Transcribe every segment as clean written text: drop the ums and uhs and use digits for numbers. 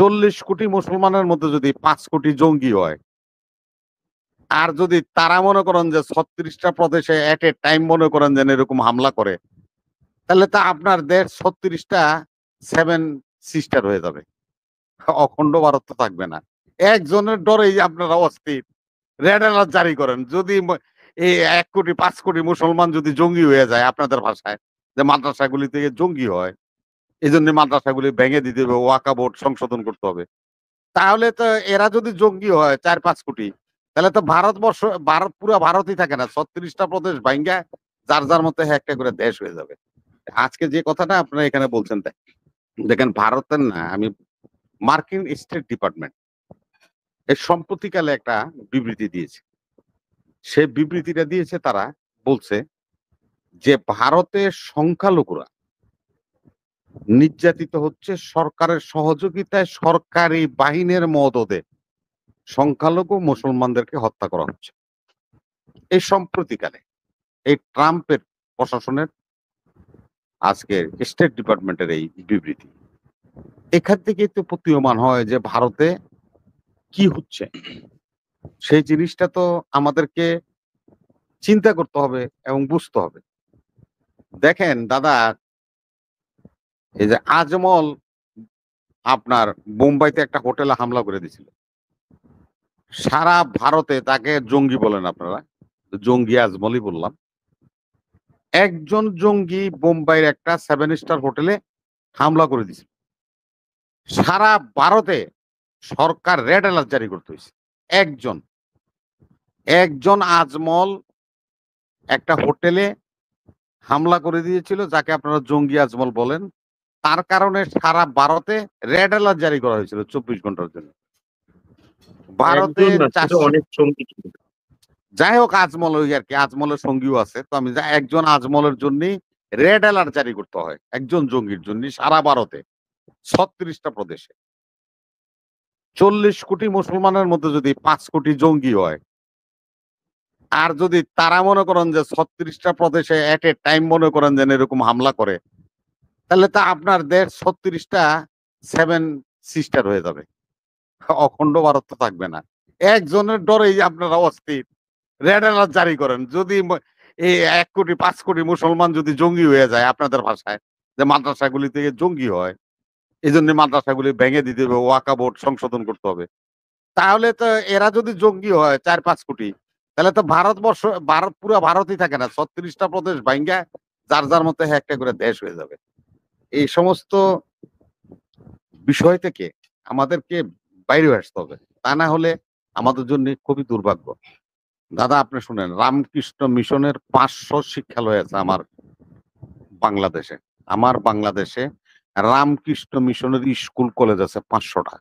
40 কোটি মুসলমানের মধ্যে যদি 5 কোটি জঙ্গি হয়, আর যদি তারা মনে করেন যে 36টা প্রদেশে এট এ টাইম মনে করেন যেন এরকম হামলা করে, তাহলে তো আপনার দেশ 36টা 7 সিস্টার হয়ে যাবে। অখণ্ড ভারত তো থাকবে না। একজনের ডরেই আপনারা অস্থির। রেড অ্যালার্ট জারি করেন। যদি এই 1 কোটি 5 কোটি মুসলমান যদি জঙ্গি হয়ে যায় আপনাদের ভাষায়, যে মাদ্রাসাগুলি থেকে জঙ্গি হয়, এজন্য মাদ্রাসাগুলি ভেঙে দিতে হবে, ওয়াকা বোর্ড সংশোধন করতে হবে। তাহলে তো এরা যদি জঙ্গি হয় 4-5 কোটি, তাহলে তো ভারতবর্ষ পুরা ভারতই থাকে না। 36টা প্রদেশ ভাইঙ্গা যার যার মধ্যে একটা করে দেশ হয়ে যাবে। আজকে যে কথাটা আপনারা এখানে বলছেন তাই। দেখেন ভারতের না, আমি মার্কিন স্টেট ডিপার্টমেন্ট এর সম্প্রতিকালে একটা বিবৃতি দিয়েছে। সে বিবৃতিটা দিয়েছে, তারা বলছে যে ভারতের সংখ্যালঘুরা নির্যাতিত হচ্ছে সরকারের সহযোগিতায়, সরকারি বাহিনীর মদদে সংখ্যালঘু মুসলমানদেরকে হত্যা করা হচ্ছে। এই সম্প্রতিকালে এই ট্রাম্পের প্রশাসনের আজকের স্টেট ডিপার্টমেন্টের এই বিবৃতি, এখান থেকে তো প্রতীয়মান হয় যে ভারতে কি হচ্ছে। সেই জিনিসটা তো আমাদেরকে চিন্তা করতে হবে এবং বুঝতে হবে। দেখেন দাদা, এই যে আজমল আপনার বোম্বাইতে একটা হোটেলে হামলা করে দিয়েছিল, সারা ভারতে তাকে জঙ্গি বলেন আপনারা, জঙ্গি আজমলই বললাম। একজন জঙ্গি বোম্বাইয়ের একটা 7 স্টার হোটেলে হামলা করে দিয়েছিল, সারা ভারতে সরকার রেড অ্যালার্ট জারি করতে হয়েছে। একজন একজন আজমল একটা হোটেলে হামলা করে দিয়েছিল, যাকে আপনারা জঙ্গি আজমল বলেন। তার কারণে সারা ভারতে রেড অ্যালার্ট জারি করা হয়েছিল 24 ঘন্টার জন্য। ভারতে একজন না, ছিল অনেক সঙ্গী ছিল। যাই হোক, আজমল ওই আর কি, আজমলের সঙ্গীও আছে। তো আমি একজন আজমলের জন্য রেড অ্যালার্ট জারি করতে হয়, একজন জঙ্গির জন্য সারা ভারতে 36টা প্রদেশে। 40 কোটি মুসলমানের মধ্যে যদি 5 কোটি জঙ্গি হয়, আর যদি তারা মনে করেন যে 36টা প্রদেশে এট এ টাইম মনে করেন যেন এরকম হামলা করে, তাহলে তো আপনার দেশ 36টা 7 সিস্টার হয়ে যাবে। অখণ্ড ভারত তো থাকবে না। একজনের ডরেই আপনারা অস্থির। রেড অ্যালার্ট জারি করেন। যদি এই 1 কোটি 5 কোটি মুসলমান যদি জঙ্গি হয়ে যায় আপনাদের ভাষায়, যে মাদ্রাসাগুলি থেকে জঙ্গি হয়, এজন্য মাদ্রাসাগুলি ভেঙে দিতে হবে, ওয়াকা বোর্ড সংশোধন করতে হবে। তাহলে তো এরা যদি জঙ্গি হয় 4-5 কোটি, তাহলে তো পুরা ভারতই থাকে না। 36টা প্রদেশ ভাইঙ্গা যার যার মধ্যে একটা করে দেশ হয়ে যাবে। এই সমস্ত বিষয় থেকে আমাদেরকে বাইরে আসতে হবে। তা না হলে আমাদের জন্য খুবই দুর্ভাগ্য। দাদা আপনি শুনেন, রামকৃষ্ণ মিশনের 500 শিক্ষালয় আছে বাংলাদেশে। আমার বাংলাদেশে রামকৃষ্ণ মিশনের স্কুল কলেজ আছে 500টা।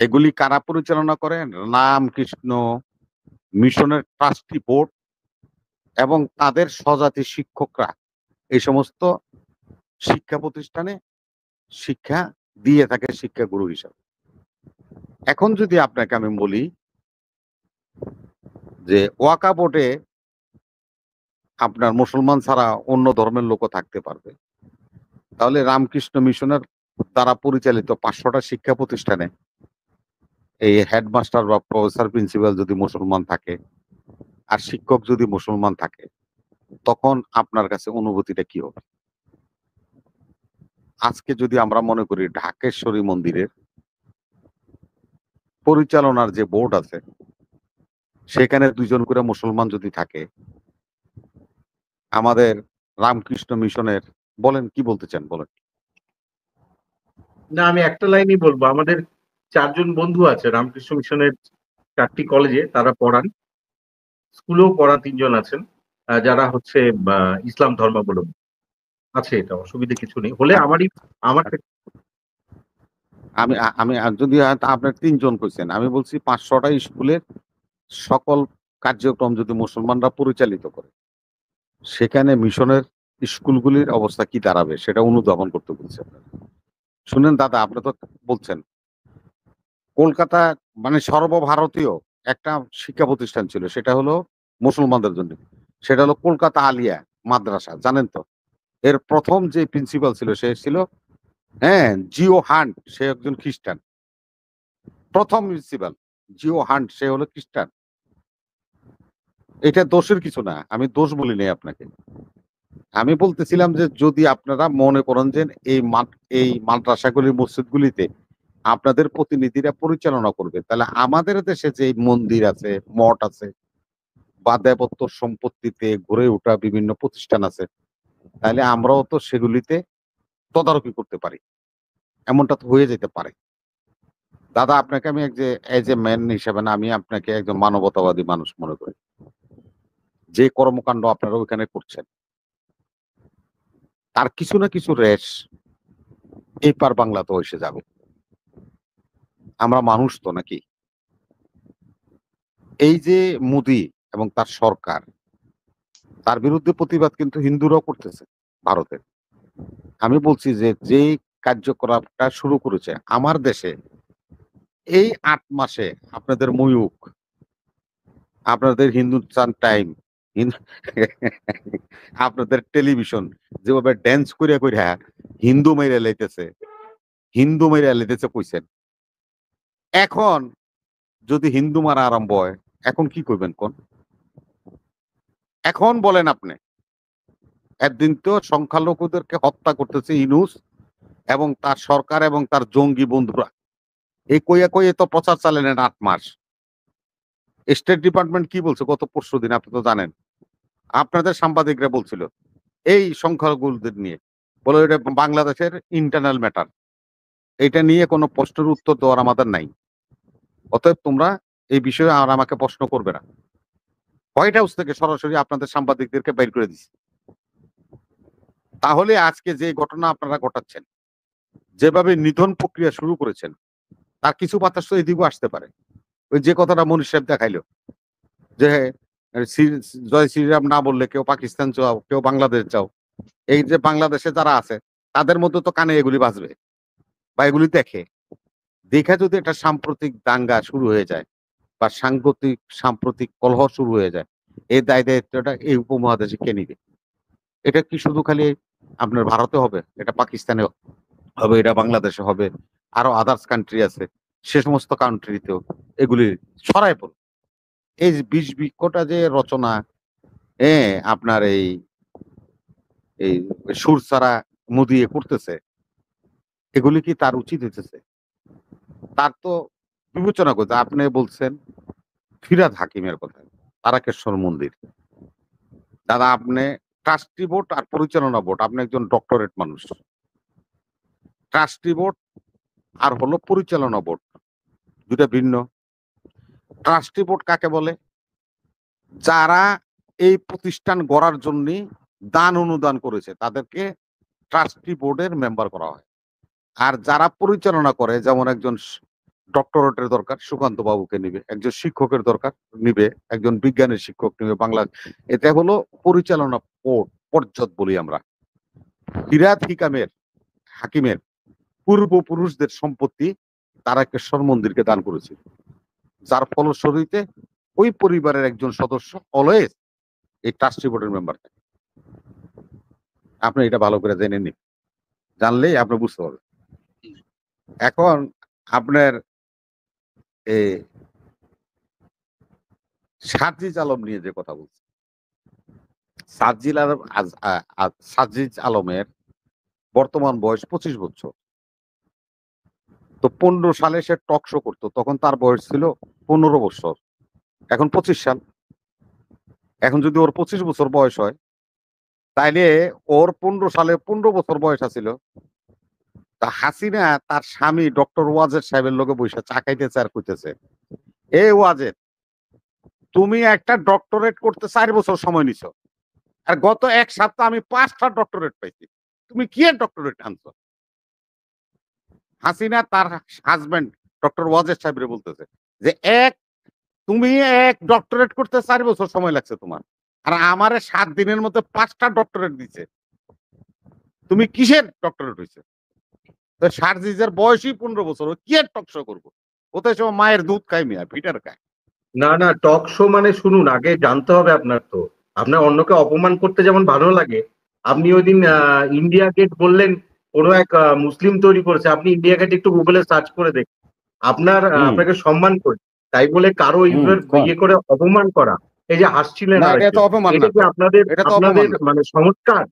এগুলি কারা পরিচালনা করেন? রামকৃষ্ণ মিশনের ট্রাস্টি বোর্ড এবং তাদের স্বজাতি শিক্ষকরা এই সমস্ত শিক্ষা প্রতিষ্ঠানে শিক্ষা দিয়ে থাকে শিক্ষাগুরু হিসাবে। এখন যদি আপনাকে আমি বলি যে ওয়াকা বোর্ডে আপনার মুসলমান ছাড়া অন্য ধর্মের লোকও থাকতে পারবে, তাহলে রামকৃষ্ণ মিশনের দ্বারা পরিচালিত 500টা শিক্ষা প্রতিষ্ঠানে এই হেডমাস্টার বা প্রফেসর প্রিন্সিপাল যদি মুসলমান থাকে আর শিক্ষক যদি মুসলমান থাকে, তখন আপনার কাছে অনুভূতিটা কি হবে? আজকে যদি আমরা মনে করি ঢাকেশ্বরী মন্দিরের পরিচালনার যে বোর্ড আছে সেখানে 2 জন করে মুসলমান যদি থাকে, আমাদের রামকৃষ্ণ মিশনের, বলেন কি বলতে চান বলেন। না, আমি একটা লাইনই বলবো। আমাদের 4 জন বন্ধু আছে রামকৃষ্ণ মিশনের 4টি কলেজে, তারা পড়ান, স্কুলেও পড়ান। 3 জন আছেন যারা হচ্ছে ইসলাম ধর্মাবলম্বী আছে। এটা অসুবিধা কিছু নেই। হলে আমার আমি আমি যদি আপনার 3 জন কইছেন, আমি বলছি 500টা স্কুলের সকল কার্যক্রম যদি মুসলমানরা পরিচালিত করে, সেখানে মিশনের স্কুলগুলির অবস্থা কি দাঁড়াবে সেটা অনুধাবন করতে বলছি আপনার। শুনেন দাদা, আপনি তো বলছেন কলকাতা মানে সর্বভারতীয় একটা শিক্ষা প্রতিষ্ঠান ছিল, সেটা হলো মুসলমানদের জন্য, সেটা হলো কলকাতা আলিয়া মাদ্রাসা, জানেন তো? এর প্রথম যে প্রিন্সিপাল ছিল সে ছিল হ্যাঁ, জিও হান্ট সে একজন খ্রিস্টান, প্রথম প্রিন্সিপাল জিও হান্ট সে হলো খ্রিস্টান। এটা দোষের কিছু না, আমি দোষ বলি নাই আপনাকে। আমি বলতেছিলাম যে যদি আপনারা মনে করেন যে এই মাদ্রাসাগুলি মসজিদগুলিতে আপনাদের প্রতিনিধিরা পরিচালনা করবে, তাহলে আমাদের দেশে যে মন্দির আছে, মঠ আছে বা দেবত্ব সম্পত্তিতে গড়ে ওঠা বিভিন্ন প্রতিষ্ঠান আছে, তাহলে আমরাও তো সেগুলিতে তদারকি করতে পারি, এমনটা তো হয়ে যেতে পারে। দাদা আপনাকে আমি এজ এ ম্যান হিসেবে না, আমি আপনাকে একজন মানবতাবাদী মানুষ মনে করি। যে কর্মকাণ্ড আপনারা ওইখানে করছেন তার কিছু না কিছু রেশ এই পার বাংলাতেও এসে যাবে। আমরা মানুষ তো নাকি? এই যে মোদি এবং তার সরকার, তার বিরুদ্ধে প্রতিবাদ কিন্তু হিন্দুরাও করতেছে ভারতের। আমি বলছি যে যেই কার্যকলাপটা শুরু করেছে আমার দেশে এই ৮ মাসে, আপনাদের ময়ূক, আপনাদের হিন্দুস্তান টাইম, আপনাদের টেলিভিশন যেভাবে ড্যান্স করিয়া করিয়া হিন্দু মেরে লাইতেছে, হিন্দু মেরে লাইতেছে কইছেন। এখন যদি হিন্দু মারা আরম্ভ হয়, এখন কি করবেন কোন? এখন বলেন আপনি। একদিন তো সংখ্যালঘুদেরকে হত্যা করতেছে ইনুস এবং তার সরকার এবং তার জঙ্গি বন্ধুরা। এই কইয়া কইয়ে তো প্রচার চালালেন ৮ মাস। স্টেট ডিপার্টমেন্ট কি বলছে গত পরশুদিন আপনি তো জানেন। আপনাদের সাংবাদিকরা বলছিল এই সংখ্যালঘুদের নিয়ে। বলে এটা বাংলাদেশের ইন্টারনাল ম্যাটার। এটা নিয়ে কোনো প্রশ্নের উত্তর দেওয়ার আমাদের নাই। অতএব তোমরা এই বিষয়ে আর আমাকে প্রশ্ন করবে না। হোয়াইট হাউস থেকে সরাসরি আপনাদের সাংবাদিকদেরকে বের করে দিছে। তাহলে আজকে যে ঘটনা আপনারা ঘটাচ্ছেন, যেভাবে নিধন প্রক্রিয়া শুরু করেছেন, তার কিছু বাতাস তো এদিকেও আসতে পারে। ওই যে কথাটা মনির সাহেব দেখাইলো যে জয় শ্রীরাম না বললে কেউ পাকিস্তান চাও, কেউ বাংলাদেশ চাও। এই যে বাংলাদেশে যারা আছে তাদের মধ্যে তো কানে এগুলি বাজবে বা এগুলি দেখে। দেখে যদি একটা সাম্প্রতিক দাঙ্গা শুরু হয়ে যায় বা সাম্প্রতিক কলহ শুরু হয়ে যায়, এই দায় দায়িত্বটা এই উপমহাদেশে কে নিবে? এটা কি শুধু খালি আপনার ভারতে হবে? এটা পাকিস্তানে হবে, এটা বাংলাদেশে হবে, আরো আদার্স কান্ট্রি আছে, সে সমস্ত কান্ট্রিতেও এগুলি ছড়ায় পড়বে। এই যে বিষ বৃক্ষটা যে রচনা, আপনার এই এই সুর ছাড়া মুদিয়ে করতেছে, এগুলি কি তার উচিত হইতেছে? তার তো বিবেচনা করতে। আপনি বলছেন ফিরহাদ হাকিমের কথা, তারাকেশ্বর মন্দির। দাদা আপনি ট্রাস্টি বোর্ড আর পরিচালনা বোর্ড, আপনি একজন ডক্টরেট মানুষ। ট্রাস্টি বোর্ড আর হলো পরিচালনা বোর্ড, দুটা ভিন্ন। ট্রাস্টি বোর্ড কাকে বলে? যারা এই প্রতিষ্ঠান গড়ার জন্য দান অনুদান করেছে তাদেরকে ট্রাস্টি বোর্ডের মেম্বার করা হয়। আর যারা পরিচালনা করে, যেমন একজন ডক্টরেটের দরকার, সুকান্ত বাবুকে নিবে। একজন শিক্ষকের দরকার, নিবে। একজন বিজ্ঞানের শিক্ষক নিবে বাংলা। এটা হলো পরিচালনা বোর্ড, পর্ষদ বলি আমরা। ফিরহাদ হাকিমের পূর্বপুরুষদের সম্পত্তি তারাকেশ্বর মন্দিরকে দান করেছিল, যার ফলশ্রুতিতে ওই পরিবারের একজন সদস্য অলওয়েজ এই ট্রাস্টি বোর্ডের মেম্বার থাকে। আপনি এটা ভালো করে জেনে নিন, জানলেই আপনি বুঝতে পারবেন। এখন আপনার এই সাজিজ আলম নিয়ে যে কথা বলছি, সাজিজ আলমের বর্তমান বয়স 25 বছর। তো 15 সালে সে টক শো করতো, তখন তার বয়স ছিল 15 বছর। এখন 25 সাল। এখন যদি ওর 25 বছর বয়স হয়, তাইলে ওর 15 সালে 15 বছর বয়স আছিল। তা হাসিনা তার স্বামী ডক্টর ওয়াজেদ সাহেবের লোকে বসে চা খাইতেছে আর কইতেছে, এ ওয়াজেদ, তুমি একটা ডক্টরেট করতে 4 বছর সময় নিছো, আর গত 1 সপ্তাহ আমি 5টা ডক্টরেট পাইছি, তুমি কি এর ডক্টরেট আনছো? হাসিনা তার হাজবেন্ড ডক্টর ওয়াজেদ সাহেবরে বলতেছে যে তুমি এক ডক্টরেট করতে 4 বছর সময় লাগছে তোমার, আর আমারে 7 দিনের মধ্যে 5টা ডক্টরেট দিছে, তুমি কিসের ডক্টরেট হইছে? তো সার্জিজের বয়সই 15 বছর, ও কি আর টকশো করবো? কোথায় সব মায়ের দুধ খায় মিয়া, ফিটার খায়। না না, টক শো মানে শুনুন, আগে জানতে হবে আপনার। তো আপনার অন্যকে অপমান করতে যেমন ভালো লাগে, আপনি ওই দিন ইন্ডিয়া গেট বললেন, কোনো এক মুসলিম তৈরি করেছে, আপনি ইন্ডিয়া গেট একটু গুগলে সার্চ করে দেখুন। হুম, আপনাকে সম্মান করে, তাই বলে কারো হুম, ইয়ে করে অপমান করা, এই যে হাসছিলেন না এটা তো আরেকজন, অপমান এটা না কি তো, আপনাদের এটা তো আপনাদের অপমান না। মানে সংস্কার?